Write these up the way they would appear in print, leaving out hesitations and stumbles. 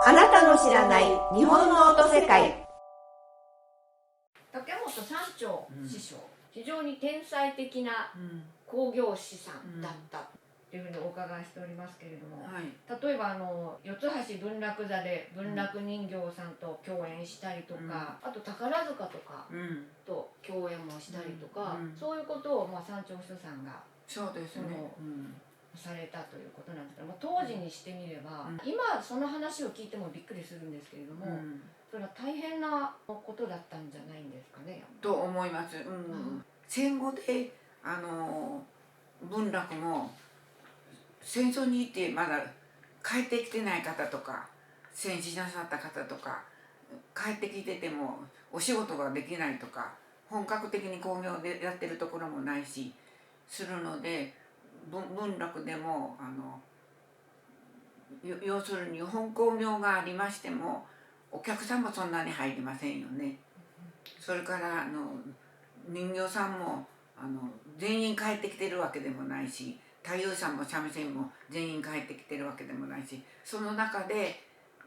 あなたの知らない日本の音世界。竹本山長師匠、非常に天才的な興行師さんだったというふうにお伺いしておりますけれども、例えば四橋文楽座で文楽人形さんと共演したりとか、あと宝塚とかと共演もしたりとか、そういうことを山長師匠さんがそうですね、されたということなんですけども、当時にしてみれば、今その話を聞いてもびっくりするんですけれども、それは大変なことだったんじゃないんですかね。と思います。戦後で文楽も戦争に行ってまだ帰ってきてない方とか、戦死なさった方とか、帰ってきててもお仕事ができないとか、本格的に興行でやってるところもないしするので、文楽でも要するに本興行がありましてもお客さんもそんなに入りませんよね。それから人形さんも全員帰ってきてるわけでもないし、太夫さんも三味線も全員帰ってきてるわけでもないし、その中で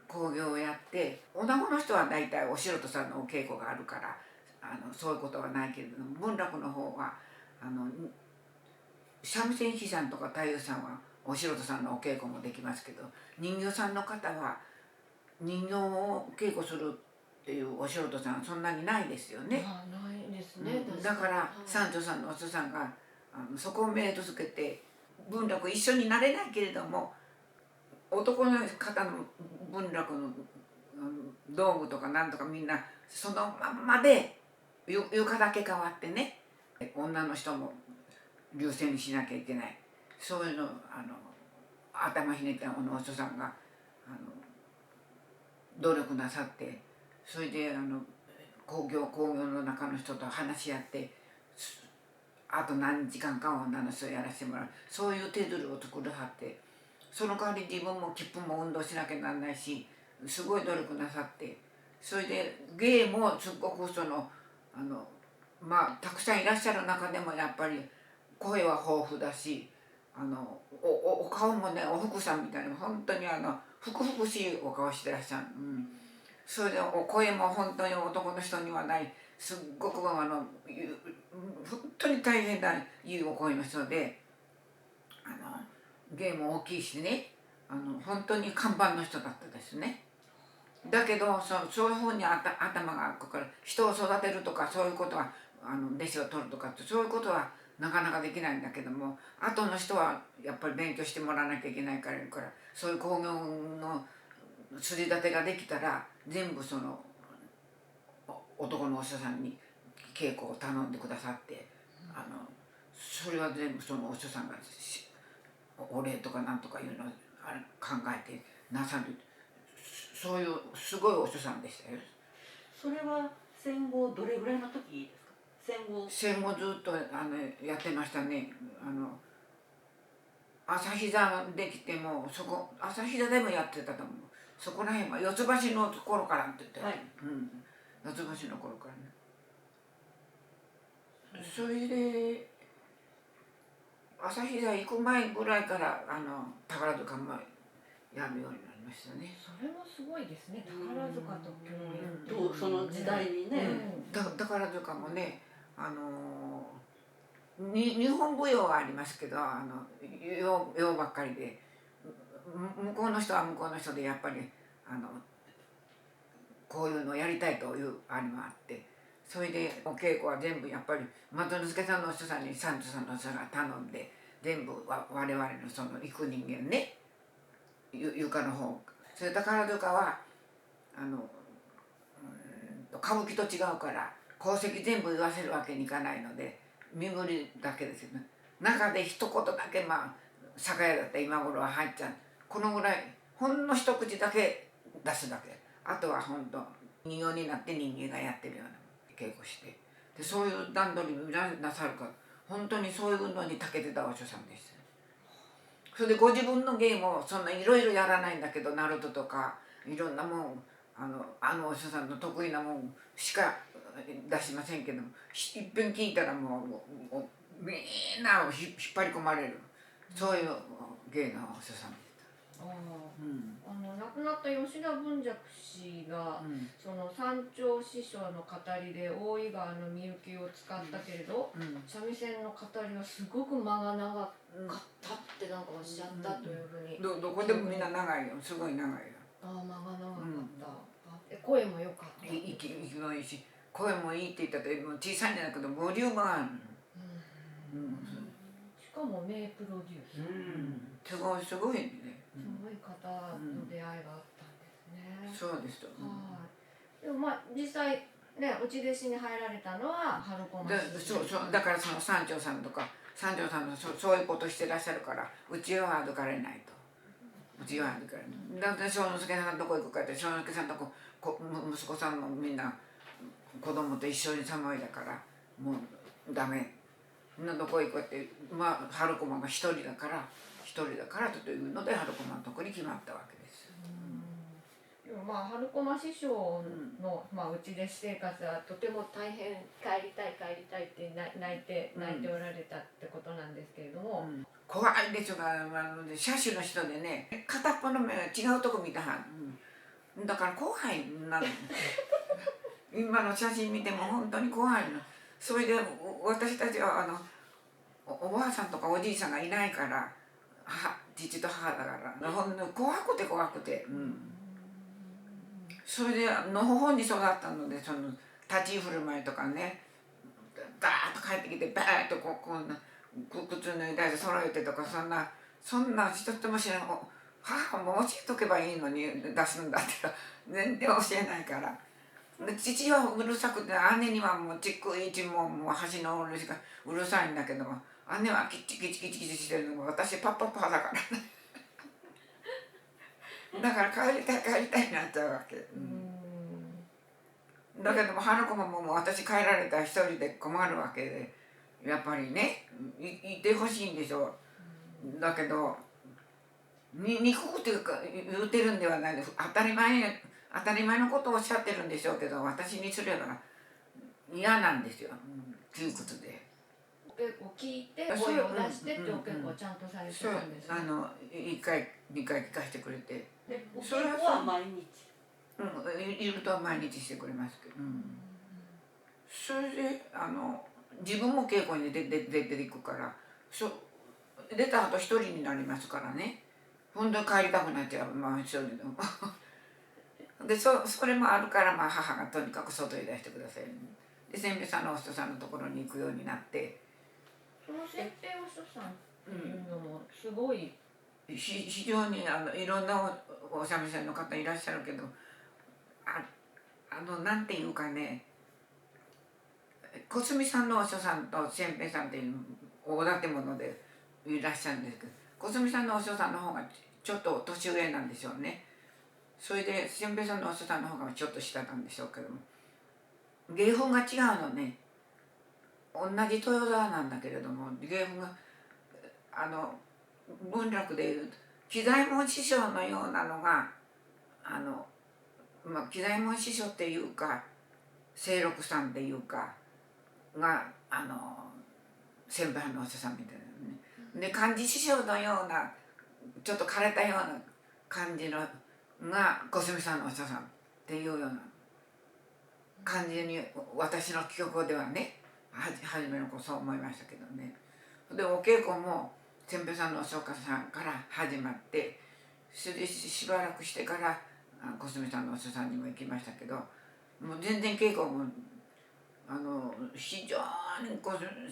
興行をやって、女子の人は大体お素人さんのお稽古があるからそういうことはないけれども、文楽の方は三味線師さんとか太夫さんはお素人さんのお稽古もできますけど、人形さんの方は人形を稽古するっていうお仕事さんそんなにないですよね。ないですね。だから山長さんのお師さんがそこを目をつけて、文楽一緒になれないけれども男の方の文楽の道具とかなんとかみんなそのまんまで床だけ変わってね、女の人も流星にしなきゃいけない、そういうの頭ひねったお師さんが努力なさって、それで興行の中の人と話し合って、あと何時間かは女の人をやらせてもらう、そういう手取りを作るはって、その代わり自分も切符も運動しなきゃならないし、すごい努力なさって、それで芸もすごくたくさんいらっしゃる中でもやっぱり声は豊富だし、お顔もね、お福さんみたいに本当にふくふくしいお顔してらっしゃる。それでお声も本当に男の人にはない、すっごく本当に大変ないいお声の人で、芸も大きいしね、本当に看板の人だったですね。だけどそういうふうに頭が開くから、人を育てるとかそういうことは弟子を取るとかってそういうことはなかなかできないんだけども、後の人はやっぱり勉強してもらわなきゃいけないから、そういう興行の筋立てができたら全部その男のお医者さんに稽古を頼んでくださって、それは全部そのお医者さんがお礼とかなんとかいうのを考えてなさる、そういうすごいお医者さんでしたよ。それは戦後どれぐらいの時ですか？戦後ずっとやってましたね。朝日座できても朝日座でもやってたと思う。そこら辺は四つ橋の頃からって言って、四つ橋の頃からね。それで朝日座行く前ぐらいから宝塚もやるようになりましたね。それもすごいですね。宝塚と共演その時代にね。宝塚もね、日本舞踊はありますけど洋ばっかりで、向こうの人は向こうの人でやっぱりこういうのをやりたいというあれもあって、それでお稽古は全部やっぱり松之助さんのお師さんに山長さんのお師さんが頼んで、全部我々のその行く人間ね、床の方、それで宝塚は歌舞伎と違うから功績全部言わせるわけにいかないので、身振りだけですよね。中で一言だけ酒屋だった今頃は入っちゃう、このぐらいほんの一口だけ出すだけ、あとは本当人形になって人間がやってるような稽古して、でそういう段取りなさるから、本当にそういうのに長けてたお師匠さんです。それでご自分の芸もそんないろいろやらないんだけど、ナルトとかいろんなもんお師匠さんの得意なもんしか出しませんけども、いっぺん聞いたらもうみんなを引っ張り込まれる、そういう芸のお師匠さんでした。亡くなった吉田文尺氏が、その山頂師匠の語りで大井川のみゆきを使ったけれど、三味線の語りはすごく間が長かったってなんかおっしゃったというふうに。どこでもみんな長いよ、すごい長いよ。間が長かった。声も良かった。息もいいし、声もいいって言ったって小さいんじゃなくてボリュームがある。しかも名プロデュース。すごいね。すごい方の出会いがあったんですね。そうですと。でも実際ね、内弟子に入られたのは春駒師匠。だからその山頂さんとか山頂さんのそういうことしてらっしゃるからうちは預かれないと。うちは預かれない。だって正之助さんどこ行くかって正之助さんと息子さんもみんな子供と一緒に寒いだからもうダメ。みんなどこ行くかって春駒が一人だからというので春駒のとこに決まったわけです。でも春駒師匠の内弟子生活はとても大変、帰りたいって泣いておられたってことなんですけれども、怖いでしょが車種の人でね片っぽの目が違うとこ見たはん、だから怖いなの今の写真見ても本当に怖いの。それで私たちはおばあさんとかおじいさんがいないから父と母だからほんの怖くて、それでのほほんに育ったのでその立ち居振る舞いとかねガーッと帰ってきてバーッとこんな靴脱いだり揃えてとかそんな一つも知らない。母も教えとけばいいのに出すんだって全然教えないから。父はうるさくて姉にはもう逐一も箸のうるさいんだけども姉はキチキチしてるのも私パッだからだから帰りたいになっちゃうわけ。だけども春子も私帰られたら一人で困るわけでやっぱりねいてほしいんでしょう。だけど憎くて言うてるんではないです。当たり前のことをおっしゃってるんでしょうけど私にすれば嫌なんですよ、窮屈で。お稽古聞いて声を出してってお稽古をちゃんとされてたんですね。1回2回聞かせてくれて。お稽古は毎日いると毎日してくれますけど、それで自分も稽古に出ていくから出た後一人になりますからね本当に帰りたくなっちゃう一人でもでそれもあるから母がとにかく外へ出してください、で千平さんのお人さんのところに行くようになって。その千平お人さんっていうのもすごい、非常にいろんなお三味線の方いらっしゃるけどなんていうかね小杉さんのお師匠さんと千平さんっていう大建物でいらっしゃるんですけど小杉さんのお師匠さんの方がちょっと年上なんでしょうね。それで千平さんのお師匠さんの方がちょっと下なんでしょうけども芸風が違うのね。同じ豊沢なんだけれども芸風が文楽でいう喜左衛門師匠のようなのが喜左衛門師匠っていうか清六さんっていうかが千平のお師匠さんみたいなね。で漢字師匠のようなちょっと枯れたような感じのが小杉さんのお師匠さんっていうような感じに私の記憶ではね初めの頃そう思いましたけどね。でお稽古も千平さんのお師匠さんから始まってそれでしばらくしてから小杉さんのお師匠さんにも行きましたけどもう全然稽古も非常に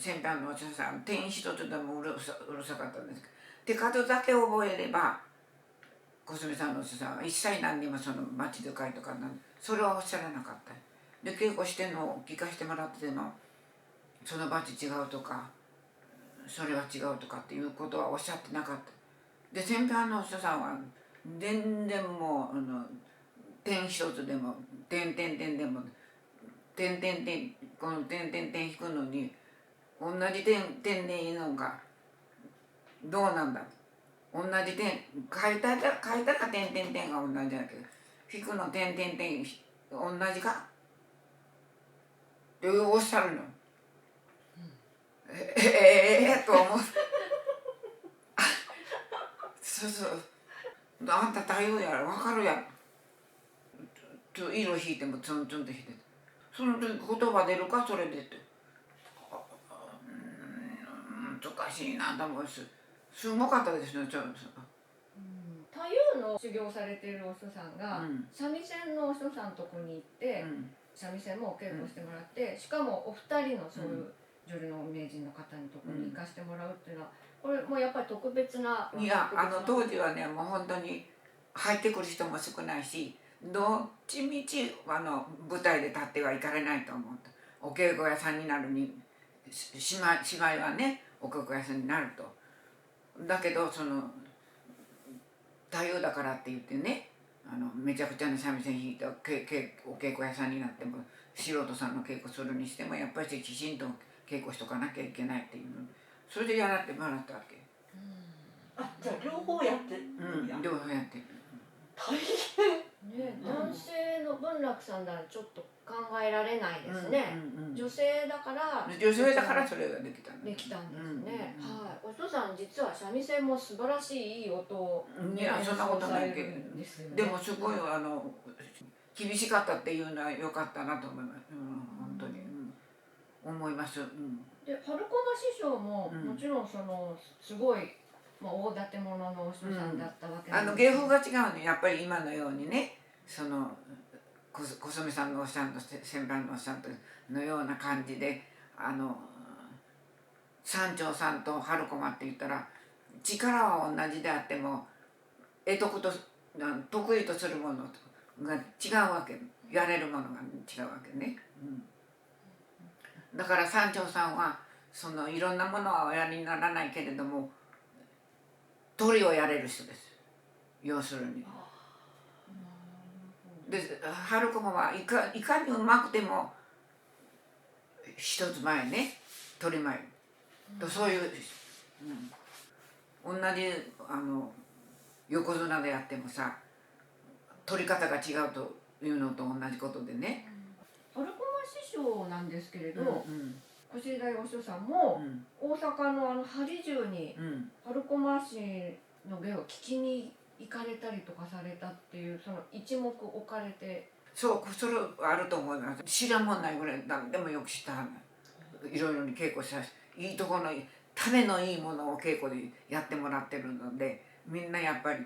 千平のお師匠さん点一つでもうるさかったんですけど手数だけ覚えれば小杉さんのお師匠さんは一切何にもその町使いとかそれはおっしゃらなかった。で稽古してんのを聞かせてもらってもそのバチ違うとかそれは違うとかっていうことはおっしゃってなかった。で先輩の人さんは全然もう点一つでも点でも点この点引くのに同じ点でいいのかどうなんだ同じ点書いたら点が同じだけど引くの点同じかっておっしゃるの。と思うそうあんた太陽やろ分かるやろ色引いてもツンツンと引いてその時言葉出るかそれでって難しいなと思うしすごかったですね太陽の修行されているお人さんが、三味線のお人さんのとこに行って、三味線もお稽古してもらって、しかもお二人のそういう女流の名人の方のとこに行かしてもらうっていうのはこれもうやっぱり特別な。いや当時はねもう本当に入ってくる人も少ないしどっちみち舞台で立ってはいかれないと思った。お稽古屋さんになるに芝居はねお稽古屋さんになると。だけどその太陽だからって言ってねめちゃくちゃな三味線弾いてお稽古屋さんになっても素人さんの稽古するにしてもやっぱりきちんと稽古しとかなきゃいけないっていうそれでやらってもらったわけ。じゃあ両方やって両方やってる。大変ね、男性の文楽さんならちょっと考えられないですね。女性だからそれができたんですね。はい。お父さん実は三味線も素晴らしいいい音をいやそんなことないけど、でもすごい厳しかったっていうのは良かったなと思います。本当に、思います。で春駒師匠ももちろんそのすごい大建物のお師匠さんだったわけなんです芸風が違うねやっぱり今のようにねその小染さんのおっしゃると先輩のおっしゃるのような感じで三長さんと春駒って言ったら力は同じであっても得意とするものが違うわけやれるものが違うわけね。だから三長さんはそのいろんなものはおやりにならないけれども鳥をやれる人です要するに。で春駒はいかにうまくても一つ前ね鳥前とそういう、同じ横綱であってもさ取り方が違うというのと同じことでね。春駒師匠なんですけれど、越平お師匠さんも、大阪の針中に春駒師の芸を聞きに行かれたりとかされたっていうその一目置かれて。それあると思います。知らんもんないぐらい何でもよく知ったはず。いろいろに稽古したしいいところの種のいいものを稽古でやってもらってるのでみんなやっぱり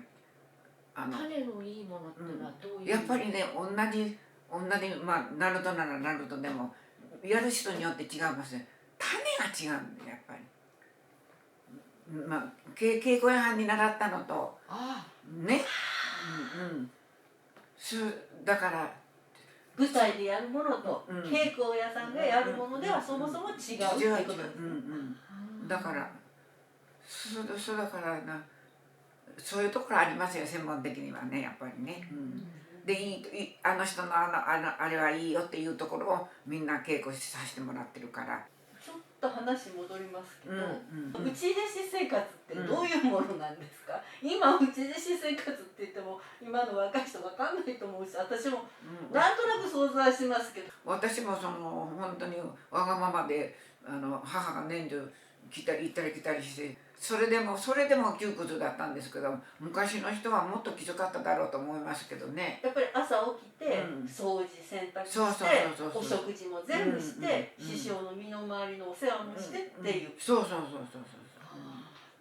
種のいいものっていうのはどういう、やっぱりね同じナルトならナルトでもやる人によって違いますね。種が違うんだやっぱり。稽古屋はんに習ったのとね、だから舞台でやるものと稽古屋さんがやるものではそもそも違うっていうことですね。だからそうだからなそういうところありますよ専門的にはねやっぱりね。であの人のあれはいいよっていうところをみんな稽古させてもらってるから。ちょっと話戻りますけど、内弟子生活ってどういうものなんですか？今内弟子生活って言っても今の若い人わかんないと思うし私もなんとなく想像はしますけど、私も本当にわがままで母が年中行ったり来たりしてそれでも窮屈だったんですけど昔の人はもっときつかっただろうと思いますけどね。やっぱり朝起きて掃除洗濯してお食事も全部して師匠の身の回りのお世話もしてっていう。そう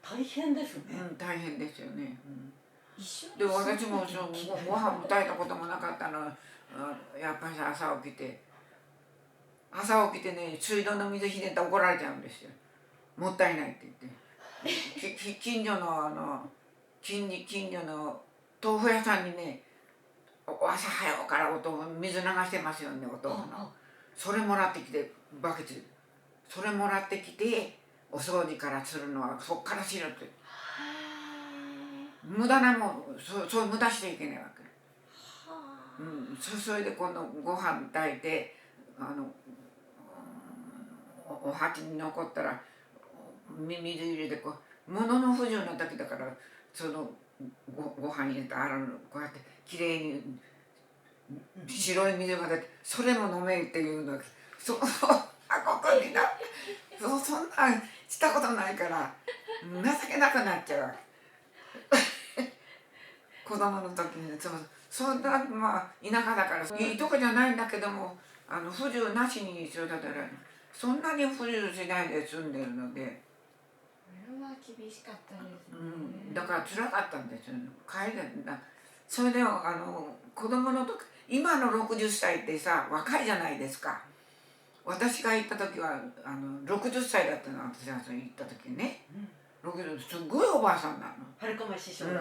大変ですね。大変ですよね。で私もご飯も炊いたこともなかったのやっぱり朝起きてね水道の水ひねったら怒られちゃうんですよ。もったいないって言って。近所の豆腐屋さんにね朝早うからお豆腐水流してますよねお豆腐の。それもらってきてバケツそれもらってきてお掃除からするのはそっからしろって。無駄なもんそう無駄しちゃいけないわけ。それで今度ご飯炊いてお鉢に残ったら水入れて物の不自由な時だからそのご飯入れて洗うのこうやってきれいに白い水が出てそれも飲めっていうのここにそんなしたことないから情けなくなっちゃうわけ。子供の時にそんなまあ田舎だからいいとこじゃないんだけども不自由なしに一緒だったらそんなに不自由しないで住んでるので、それは厳しかったですね、だから辛かったんですよ帰れな。それで子供の時今の60歳ってさ若いじゃないですか。私が行った時は60歳だったの。私が行った時ね、60すごいおばあさんなの。春駒師匠が、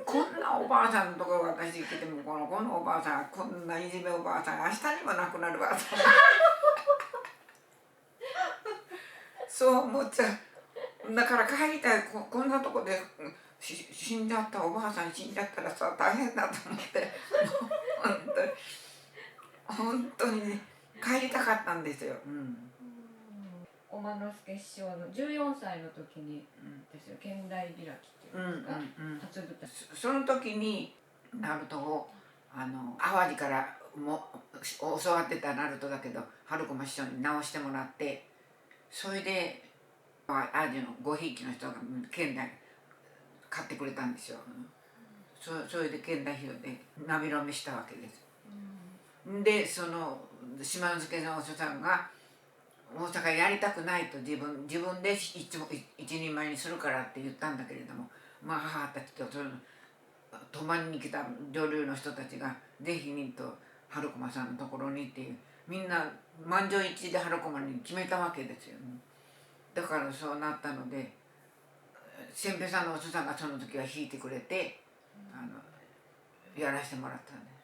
こんなおばあさんのところ私行ってもこのおばあさんこんないじめおばあさん明日にも亡くなるわそう思っちゃう。だから帰りたい。こんなとこで死んじゃったおばあさん死んじゃったらさ大変だと思って本当にね帰りたかったんですよ。駒之助師匠の14歳の時にですよ、現代開きっていうんですか、初舞台。その時にナルトを淡路から教わってたナルトだけど春駒師匠に直してもらって、それで淡路のごひいきの人が現代買ってくれたんですよ。それで現代費用で波ロ目したわけです。でその島之助のお師匠さんが大阪やりたくないと自分で一人前にするからって言ったんだけれども、まあ母たちと泊まりに来た女流の人たちがぜひにと春駒さんのところにっていうみんな満場一致で春駒に決めたわけですよね。だからそうなったので千平さんのお師匠さんがその時は弾いてくれてやらせてもらったんです。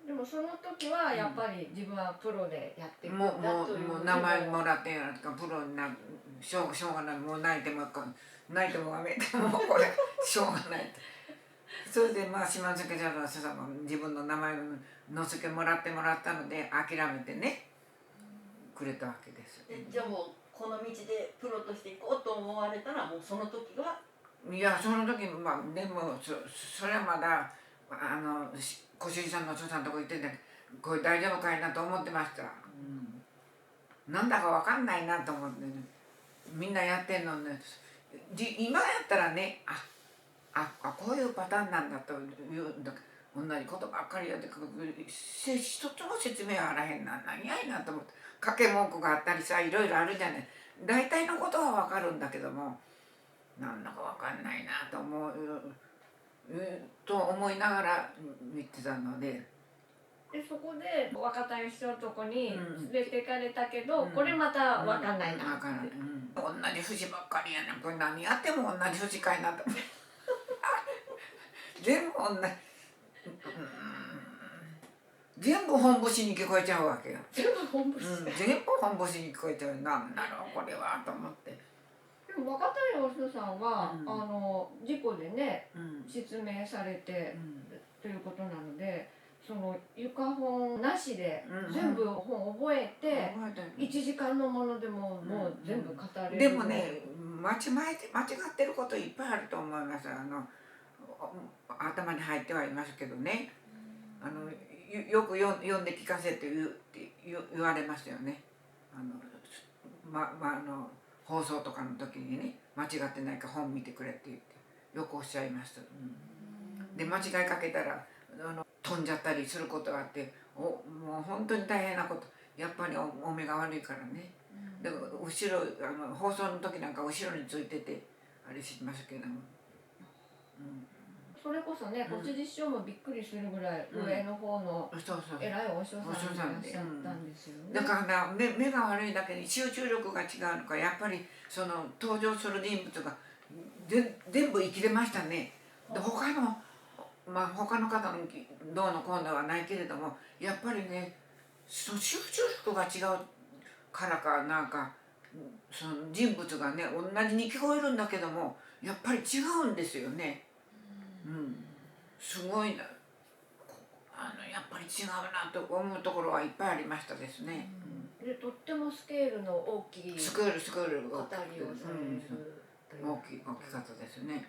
でもその時はやっぱり自分はプロでやっていくんだというもう名前もらってやるとかプロになるしょうがない。もう泣いてもわめてもこれしょうがないそれでまあ島之助さんのお師匠さんも自分の名前を載せてもらったので諦めてねくれたわけです。じゃあもうこの道でプロとして行こうと思われたらもうその時はいやその時まあでもそれはまだ小杉さんのお師匠さんのとこ行っててこれ大丈夫かいなと思ってました。なんだかわかんないなと思って、ね、みんなやってんのね。今やったらねこういうパターンなんだという同じことばっかりやって一つも説明あらへんな何やいなと思って掛け文句があったりさいろいろあるじゃない。大体のことはわかるんだけどもなんだかわかんないなと思いながら見てたので。でそこで若田義雄のとこに連れてかれたけど、これまたわかんないなって、同じ節ばっかりやなこれ何やっても同じ節かいなと全部同じ全部本節に聞こえちゃうわけよ。全部本節、全部本節に聞こえちゃう。なんだろうこれはと思って。でも若田義雄さんは、事故でね、失明されて、ということなのでその床本なしで全部本覚えて、1時間のものでももう全部語れる。でもね間違ってることいっぱいあると思います。頭に入ってはいますけどね、よく読んで聞かせって言われますよね。放送とかの時にね間違ってないか本見てくれって言ってよくおっしゃいます。で間違いかけたら飛んじゃったりすることがあってもう本当に大変なことやっぱりお目が悪いからね。だから後ろ放送の時なんか後ろについててあれしますけども、それこそね小辻師匠もびっくりするぐらい上の方の偉いお師匠さんでいらっしゃったんですよね。だから目が悪いだけに集中力が違うのかやっぱりその登場する人物が全部生きてましたね。で他の方のどうのこうのはないけれどもやっぱりねその集中力が違うからかなんかその人物がね同じに聞こえるんだけどもやっぱり違うんですよね。すごいなやっぱり違うなと思うところはいっぱいありましたですね。でとってもスケールの大きいスクール語りをされる大きかったですね。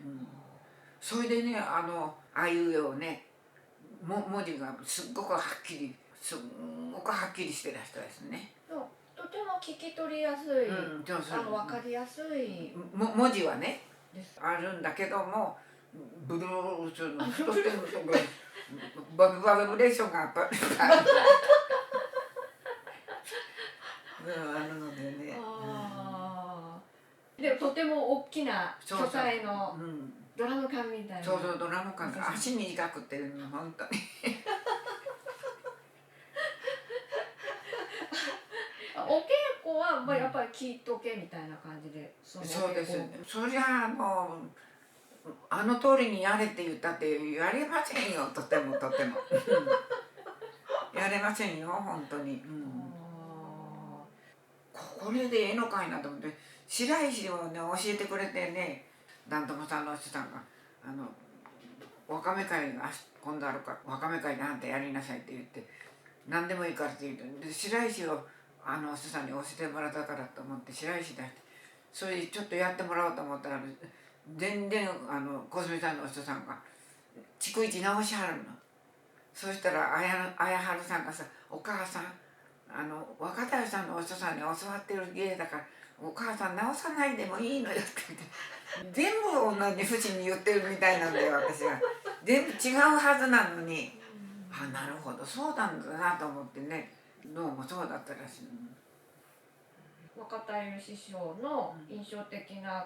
それでねああいうようね文字がすっごくはっきりしてらしたですね。とても聞き取りやすい、分かりやすい文字はねあるんだけども、ブルースの太ってるところバブレーションがやっぱりあるのでね。でもとても大きなそう巨体のうん、ドラム缶みたいな。そうそう、ドラム缶が足短くて本当にお稽古はまあやっぱり聞いとけみたいな感じで。そうですね。そりゃもうあの通りにやれって言ったってやれませんよ、とてもとてもやれませんよ本当に、これでええのかいなと思って、白石をね教えてくれてね、団友さんの人さんがわかめ会が今度あるからわかめ会であんたやりなさいって言って、何でもいいからって言ってで白石を人さんに教えてもらったからと思って白石出して、それでちょっとやってもらおうと思ったら全然小杉さんの人さんが逐一直しはるの。そしたら綾春さんがさ「お母さん若太さんのお人さんに教わってる芸だからお母さん直さないでもいいのよ」って言って全部同じ節に言ってるみたいなんだよ私が。全部違うはずなのに、なるほどそうなんだなと思ってね、どうもそうだったらしい。若太師匠の印象的な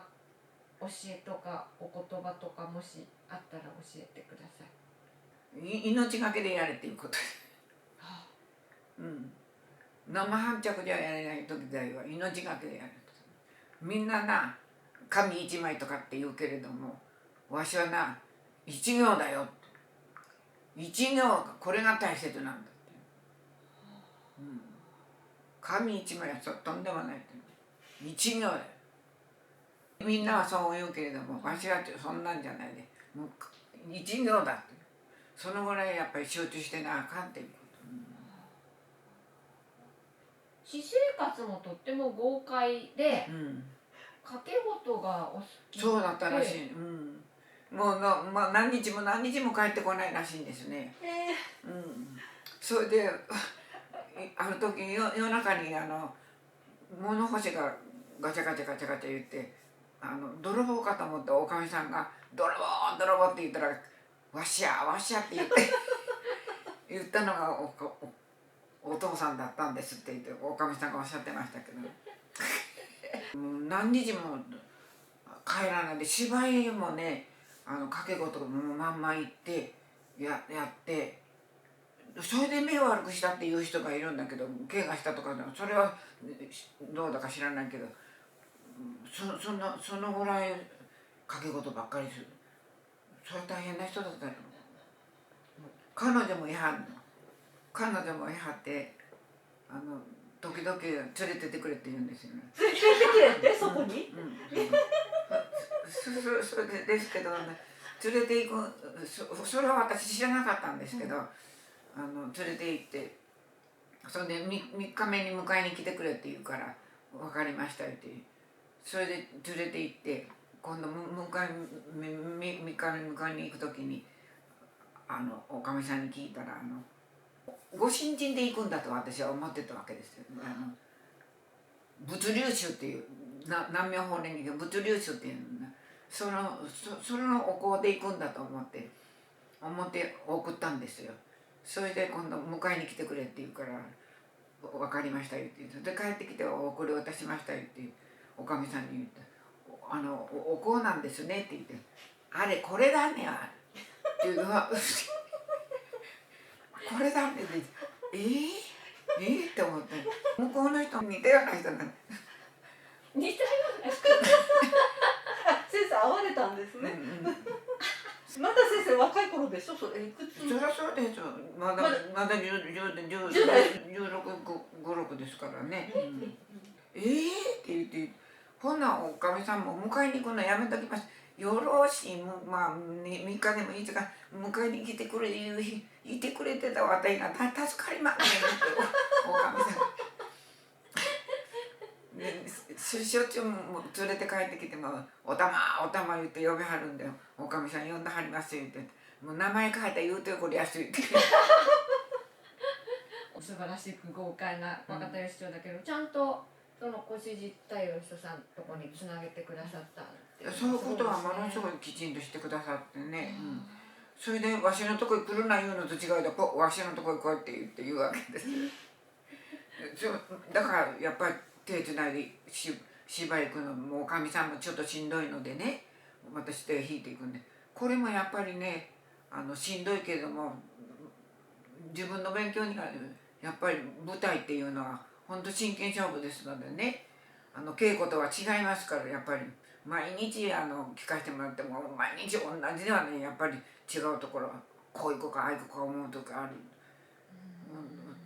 教えとかお言葉とかもしあったら教えてください。命がけでやれっていうことです。生半着じゃやれない時代は命がけでやる。みんなな紙一枚とかって言うけれども、わしはな一行だよ。一行これが大切なんだって。紙一枚はとんでもないって。一行だよ。みんなはそう言うけれども、わしはそんなんじゃないで、もう一行だって。そのぐらいやっぱり集中してなあかんっていうこと。私生活もとっても豪快で、掛け事がお好きで。そうだったらしい。もう何日も何日も帰ってこないらしいんですね。それである時夜中に物干しがガチャガチャガチャガチャ言って泥棒かと思っておかみさんが「泥棒泥棒」って言ったら「わしやわしや」って言って言ったのがお父さんだったんですって言っておかみさんがおっしゃってましたけど何日も帰らないで、芝居もね掛け事もまんま行ってやってそれで目を悪くしたっていう人がいるんだけど、怪我したとかそれはどうだか知らないけど、そのぐらい掛け事ばっかりする。それ大変な人だったよ。彼女もいはんの。彼女もいはって時々連れてってくれって言うんですよね。連れてってくれってそこに？それですけど、連れて行くそれは私知らなかったんですけど、連れて行ってそれで3日目に迎えに来てくれって言うから「分かりました」って、それで連れて行って今度3日に迎えに行く時におかみさんに聞いたらご新人で行くんだと私は思ってたわけですよ。物流宗っていう南明法蓮華経物流宗っていうのね、そのお香で行くんだと思って送ったんですよ。それで今度迎えに来てくれって言うから「分かりました」言ってで帰ってきて「お送り渡しました」言っておかみさんに言って「お香なんですね」って言って「あれこれだねあれ」っていうのはこれだねってって思って向こうの人似たような人なんで似たような人先生会われたんですね。まだ先生若い頃でしょ？それいくつ？そりゃそうですよ。まだ16、5、6ですからね。って言ってほなおかみさんも迎えに行くのやめときます。よろしいまあ3日でもいいですが迎えに来てくれいてくれてた私が助かりますねっておかみさん。しょっちゅう連れて帰ってきても「おたま」言って呼びはるんで「おかみさん呼んではりますよ」言って「もう名前書いた言うてこりやすい」って素晴らしく豪快な若太師匠だけど、ちゃんとその越路太夫人さんのとこにつなげてくださった。そういうことはものすごいきちんとしてくださってね、それでわしのとこに来るな言うのと違うとわしのとこに来いって言うわけですだからやっぱり手つないで芝居行くのもおかみさんもちょっとしんどいのでね、私手引いていくんで、これもやっぱりねしんどいけれども自分の勉強にはやっぱり舞台っていうのは本当真剣勝負ですのでね、稽古とは違いますから、やっぱり毎日聞かせてもらっても毎日同じではね、やっぱり違うところこういこうかああいこうか思うとかある、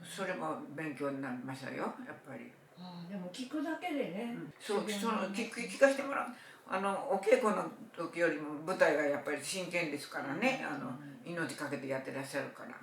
それも勉強になりましたよ、やっぱり。でも聞くだけでね、そう聞かせてもらうお稽古の時よりも舞台がやっぱり真剣ですからね、命かけてやってらっしゃるから。